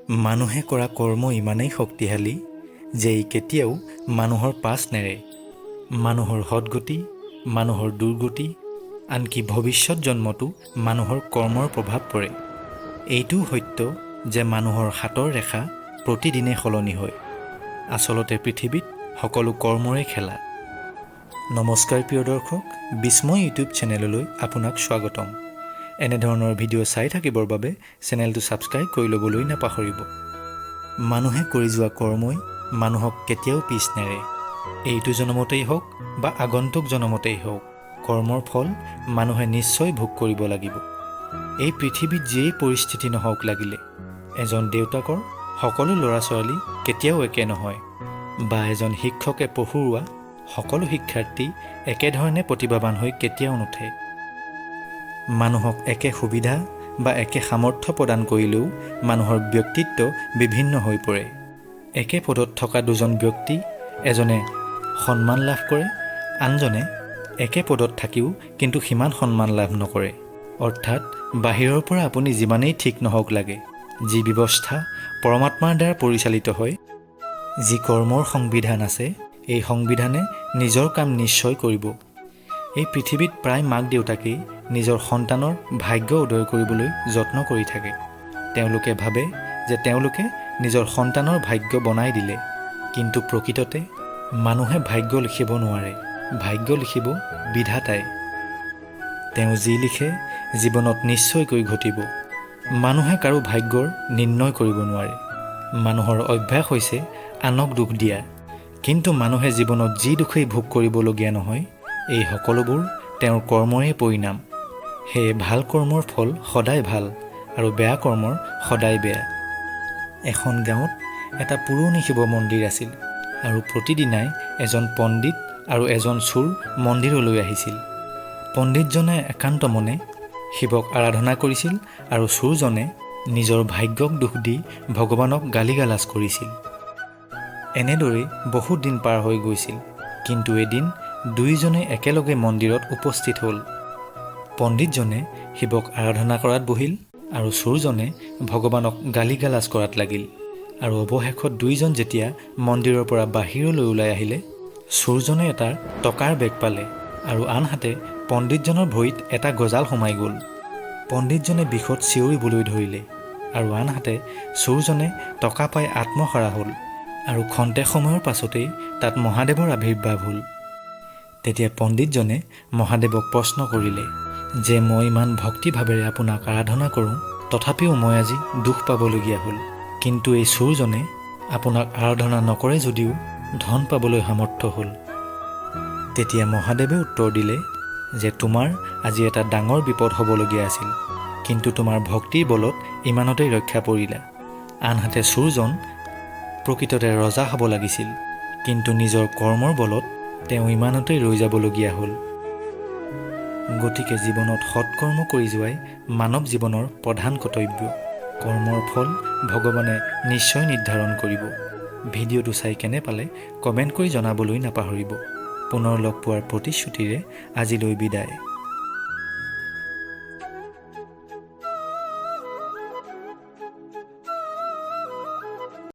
মানুহে কৰা কৰ্ম ইমানেই শক্তিশালী যে ই কেতিয়াও মানুহৰ পাছ নেৰে। মানুহৰ সদগতি, মানুহৰ দুৰ্গতি, আনকি ভৱিষ্যত জন্মতো মানুহৰ কৰ্মৰ প্ৰভাৱ পৰে। এইটোও সত্য যে মানুহৰ হাতৰ ৰেখা প্ৰতিদিনে সলনি হয়। আচলতে পৃথিৱীত সকলো কৰ্মৰে খেলা। নমস্কাৰ প্ৰিয় দৰ্শক, bismoy ইউটিউব চেনেললৈ আপোনাক স্বাগতম। এনেধৰণৰ ভিডিঅ' চাই থাকিবৰ বাবে চেনেলটো ছাবস্ক্ৰাইব কৰি ল'বলৈ নাপাহৰিব। মানুহে কৰি যোৱা কৰ্মই মানুহক কেতিয়াও পিছ নেৰে। এইটো জনমতেই হওক বা আগন্তুক জনমতেই হওক, কৰ্মৰ ফল মানুহে নিশ্চয় ভোগ কৰিব লাগিব। এই পৃথিৱীত যিয়েই পৰিস্থিতি নহওক লাগিলে, এজন দেউতাকৰ সকলো ল'ৰা ছোৱালী কেতিয়াও একে নহয়, বা এজন শিক্ষকে পঢ়ুওৱা সকলো শিক্ষাৰ্থী একেধৰণে প্ৰতিভাৱান হৈ কেতিয়াও নুঠে। মানুহক একে সুবিধা বা একে সামৰ্থ্য প্ৰদান কৰিলেও মানুহৰ ব্যক্তিত্ব বিভিন্ন হৈ পৰে। একে পদত থকা দুজন ব্যক্তি, এজনে সন্মান লাভ কৰে, আনজনে একে পদত থাকিও কিন্তু সিমান সন্মান লাভ নকৰে। অৰ্থাৎ বাহিৰৰ পৰা আপুনি যিমানেই ঠিক নহওক লাগে, যি ব্যৱস্থা পৰমাত্মাৰ দ্বাৰা পৰিচালিত হয়, যি কৰ্মৰ সংবিধান আছে, এই সংবিধানে নিজৰ কাম নিশ্চয় কৰিব। এই পৃথিৱীত প্ৰায় মাক দেউতাকেই নিজৰ সন্তানৰ ভাগ্য উদয় কৰিবলৈ যত্ন কৰি থাকে। তেওঁলোকে ভাবে যে তেওঁলোকে নিজৰ সন্তানৰ ভাগ্য বনাই দিলে, কিন্তু প্ৰকৃততে মানুহে ভাগ্য লিখিব নোৱাৰে। ভাগ্য লিখিব বিধাতাই। তেওঁ যি লিখে জীৱনত নিশ্চয়কৈ ঘটিব। মানুহে কাৰো ভাগ্যৰ নিৰ্ণয় কৰিব নোৱাৰে। মানুহৰ অভ্যাস হৈছে আনক দুখ দিয়া, কিন্তু মানুহে জীৱনত যি দুখেই ভোগ কৰিবলগীয়া নহয়, এই সকলোবোৰ তেওঁৰ কৰ্মৰে পৰিণাম। সেয়ে ভাল কৰ্মৰ ফল সদায় ভাল আৰু বেয়া কৰ্মৰ সদায় বেয়া। এখন গাঁৱত এটা পুৰণি শিৱ মন্দিৰ আছিল আৰু প্ৰতিদিনাই এজন পণ্ডিত আৰু এজন চোৰ মন্দিৰলৈ আহিছিল। পণ্ডিতজনে একান্ত মনে শিৱক আৰাধনা কৰিছিল আৰু চোৰজনে নিজৰ ভাগ্যক দোষ দি ভগৱানক গালিগালাজ কৰিছিল। এনেদৰেই বহুত দিন পাৰ হৈ গৈছিল, কিন্তু এদিন দুয়োজনে একেলগে মন্দিৰত উপস্থিত হ'ল। পণ্ডিতজনে শিৱক আৰাধনা কৰাত বহিল আৰু চোৰজনে ভগৱানক গালিগালাজ কৰাত লাগিল। আৰু অৱশেষত দুয়োজন যেতিয়া মন্দিৰৰ পৰা বাহিৰলৈ ওলাই আহিলে, চোৰজনে এটা টকাৰ বেগ পালে আৰু আনহাতে পণ্ডিতজনৰ ভৰিত এটা গজাল সোমাই গ'ল। পণ্ডিতজনে বিষত চিঞৰিবলৈ ধৰিলে আৰু আনহাতে চোৰজনে টকা পাই আত্মহাৰা হ'ল। আৰু ক্ষন্তেক সময়ৰ পাছতেই তাত মহাদেৱৰ আৱিৰ্ভাৱ হ'ল। তেতিয়া পণ্ডিতজনে মহাদেৱক প্ৰশ্ন কৰিলে যে মই ইমান ভক্তিভাৱেৰে আপোনাক আৰাধনা কৰোঁ, তথাপিও মই আজি দুখ পাবলগীয়া হ'ল। কিন্তু এই চোৰজনে আপোনাক আৰাধনা নকৰে যদিও ধন পাবলৈ সামৰ্থ্য হ'ল। তেতিয়া মহাদেৱে উত্তৰ দিলে যে তোমাৰ আজি এটা ডাঙৰ বিপদ হ'বলগীয়া আছিল, কিন্তু তোমাৰ ভক্তিৰ বলত ইমানতেই ৰক্ষা পৰিলা। আনহাতে চোৰজন প্ৰকৃততে ৰজা হ'ব লাগিছিল, কিন্তু নিজৰ কৰ্মৰ বলত তেওঁ ইমানতেই ৰৈ যাবলগীয়া হ'ল। গতিকে জীৱনত সৎকৰ্ম কৰি যোৱাই মানৱ জীৱনৰ প্ৰধান কৰ্তব্য। কৰ্মৰ ফল ভগৱানে নিশ্চয় নিৰ্ধাৰণ কৰিব। ভিডিঅ'টো চাই কেনে পালে কমেণ্ট কৰি জনাবলৈ নাপাহৰিব। পুনৰ লগ পোৱাৰ প্ৰতিশ্ৰুতিৰে আজিলৈ বিদায়।